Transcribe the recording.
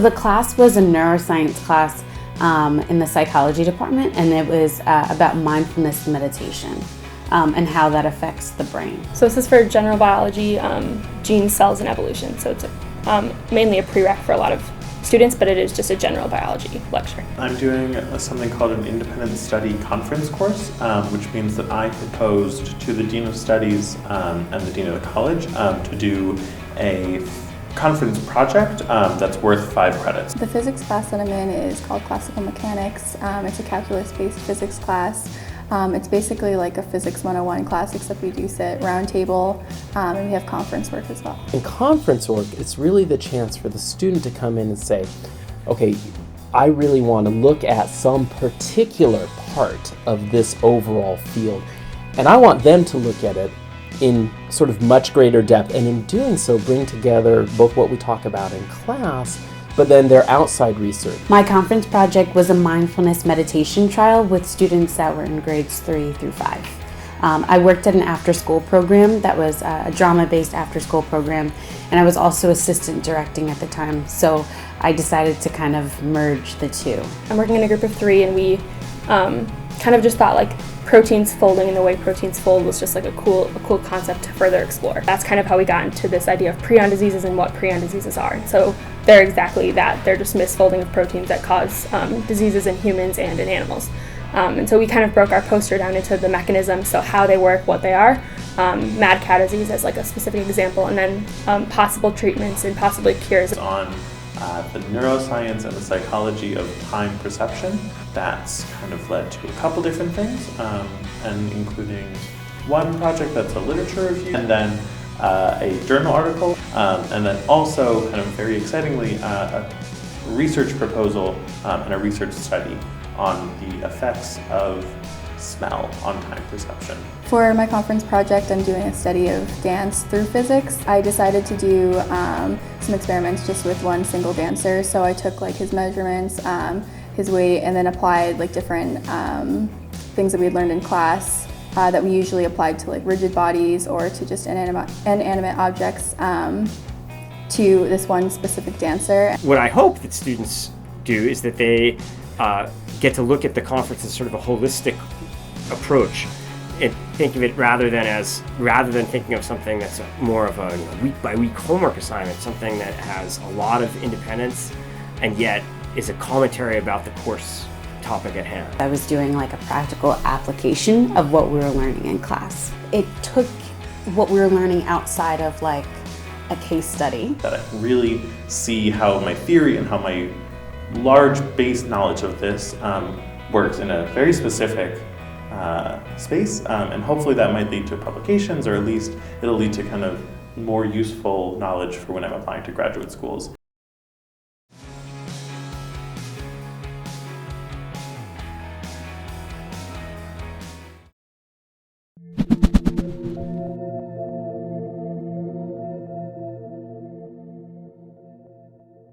The class was a neuroscience class in the psychology department, and it was about mindfulness meditation and how that affects the brain. So this is for general biology, genes, cells, and evolution. So it's mainly a prereq for a lot of students, but it is just a general biology lecture. I'm doing something called an independent study conference course, which means that I proposed to the Dean of Studies and the Dean of the College to do a conference project that's worth 5 credits. The physics class that I'm in is called Classical Mechanics. It's a calculus-based physics class. It's basically like a Physics 101 class, except we do sit round table, and we have conference work as well. In conference work, it's really the chance for the student to come in and say, okay, I really want to look at some particular part of this overall field, and I want them to look at it in sort of much greater depth, and in doing so bring together both what we talk about in class but then their outside research. My conference project was a mindfulness meditation trial with students that were in grades 3 through 5. I worked at an after-school program that was a drama-based after-school program, and I was also assistant directing at the time, so I decided to kind of merge the two. I'm working in a group of 3, and we kind of just thought like proteins folding and the way proteins fold was just like a cool concept to further explore. That's kind of how we got into this idea of prion diseases and what prion diseases are. So they're exactly that. They're just misfolding of proteins that cause diseases in humans and in animals. And so we kind of broke our poster down into the mechanism, so how they work, what they are, mad cow disease as like a specific example, and then possible treatments and possibly cures. On the neuroscience and the psychology of time perception, that's kind of led to a couple different things, and including one project that's a literature review, and then a journal article, and then also, kind of very excitingly, a research proposal and a research study on the effects of smell on time perception. For my conference project, I'm doing a study of dance through physics. I decided to do some experiments just with one single dancer, so I took like his measurements, his weight, and then applied like different things that we had learned in class that we usually applied to like rigid bodies or to just inanimate objects to this one specific dancer. What I hope that students do is that they get to look at the conference as sort of a holistic approach and think of it rather than thinking of something that's more of a week by week homework assignment, something that has a lot of independence and yet is a commentary about the course topic at hand. I was doing like a practical application of what we were learning in class. It took what we were learning outside of like a case study. That I can really see how my theory and how my large base knowledge of this works in a very specific space, and hopefully that might lead to publications, or at least it'll lead to kind of more useful knowledge for when I'm applying to graduate schools.